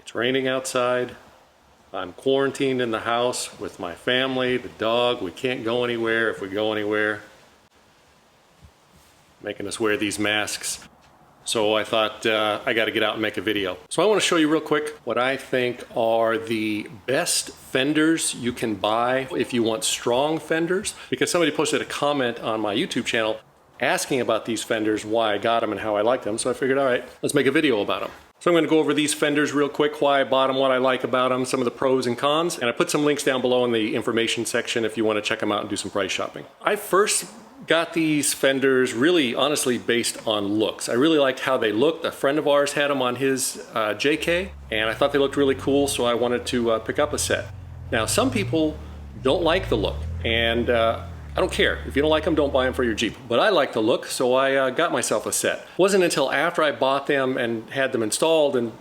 It's raining outside. I'm quarantined in the house with my family, the dog. We can't go anywhere. If we go anywhere, making us wear these masks. So I thought I got to get out and make a video. So I want to show you real quick what I think are the best fenders you can buy if you want strong fenders. Because somebody posted a comment on my YouTube channel asking about these fenders, why I got them and how I like them. So I figured, all right, let's make a video about them. So I'm going to go over these fenders real quick, why I bought them, what I like about them, some of the pros and cons, and I put some links down below in the information section if you want to check them out and do some price shopping. I first got these fenders really honestly based on looks. I really liked how they looked. A friend of ours had them on his JK, and I thought they looked really cool, so I wanted to pick up a set. Now, some people don't like the look, and I don't care. If you don't like them, don't buy them for your Jeep. But I like the look, so I got myself a set. It wasn't until after I bought them and had them installed and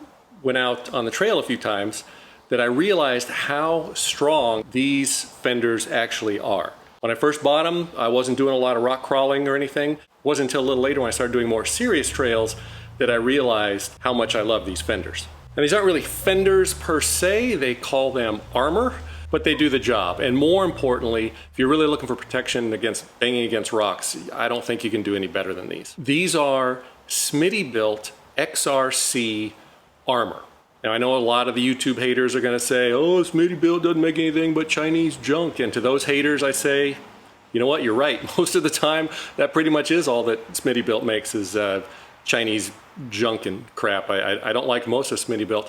went out on the trail a few times that I realized how strong these fenders actually are. When I first bought them, I wasn't doing a lot of rock crawling or anything. It wasn't until a little later when I started doing more serious trails that I realized how much I love these fenders. And these aren't really fenders per se, they call them armor, but they do the job. And more importantly, if you're really looking for protection against banging against rocks, I don't think you can do any better than these. These are Smittybilt XRC armor. Now I know a lot of the YouTube haters are gonna say, oh, Smittybilt doesn't make anything but Chinese junk. And to those haters I say, you know what, you're right. Most of the time, that pretty much is all that Smittybilt makes is Chinese junk and crap. I don't like most of Smittybilt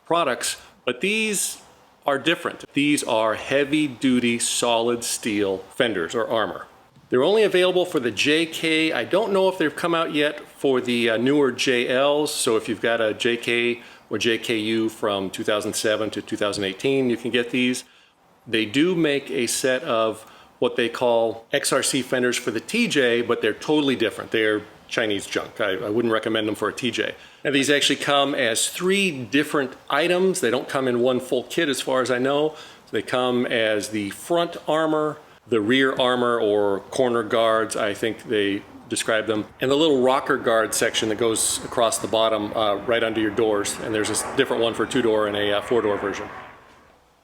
products, but these are different. These are heavy-duty solid steel fenders or armor. They're only available for the JK. I don't know if they've come out yet for the newer JLs. So if you've got a JK or JKU from 2007 to 2018, you can get these. They do make a set of what they call XRC fenders for the TJ, but they're totally different. They're Chinese junk. I wouldn't recommend them for a TJ. And these actually come as 3 different items. They don't come in one full kit as far as I know. So they come as the front armor, the rear armor or corner guards, I think they describe them, and the little rocker guard section that goes across the bottom right under your doors. And there's a different one for a 2-door and a 4-door version.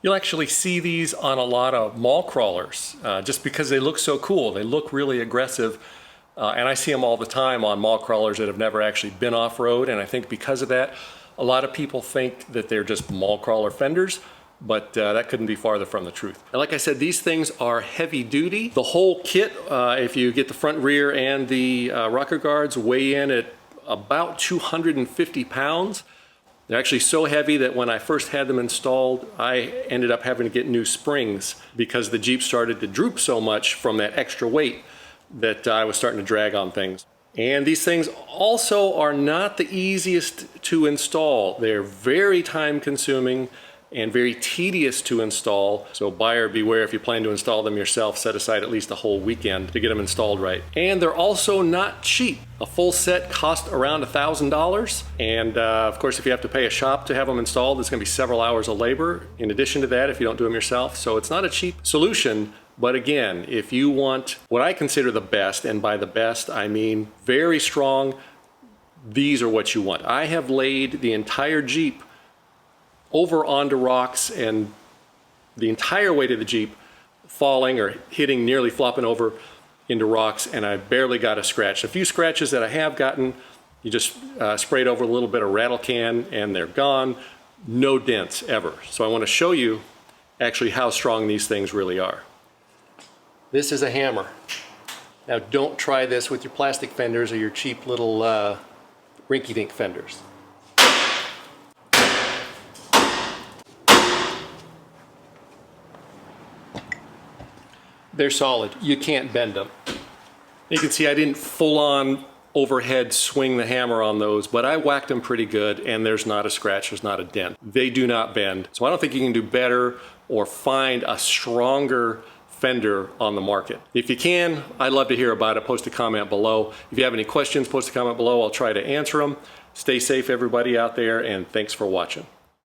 You'll actually see these on a lot of mall crawlers just because they look so cool. They look really aggressive. And I see them all the time on mall crawlers that have never actually been off-road, and I think because of that, a lot of people think that they're just mall crawler fenders, but that couldn't be farther from the truth. And like I said, these things are heavy duty. The whole kit, if you get the front, rear, and the rocker guards, weigh in at about 250 pounds. They're actually so heavy that when I first had them installed, I ended up having to get new springs because the Jeep started to droop so much from that extra weight that I was starting to drag on things. And these things also are not the easiest to install. They're very time consuming and very tedious to install. So buyer beware, if you plan to install them yourself, set aside at least a whole weekend to get them installed right. And they're also not cheap. A full set costs around $1,000. And of course, if you have to pay a shop to have them installed, it's gonna be several hours of labor in addition to that if you don't do them yourself. So it's not a cheap solution. But again, if you want what I consider the best, and by the best, I mean very strong, these are what you want. I have laid the entire Jeep over onto rocks and the entire weight of the Jeep falling or hitting, nearly flopping over into rocks, and I barely got a scratch. A few scratches that I have gotten, you just sprayed over a little bit of rattle can and they're gone. No dents ever. So I want to show you actually how strong these things really are. This is a hammer. Now don't try this with your plastic fenders or your cheap little rinky-dink fenders. They're solid. You can't bend them. You can see I didn't full-on overhead swing the hammer on those, but I whacked them pretty good and there's not a scratch, there's not a dent. They do not bend. So I don't think you can do better or find a stronger fender on the market. If you can, I'd love to hear about it. Post a comment below. If you have any questions, post a comment below. I'll try to answer them. Stay safe, everybody out there, and thanks for watching.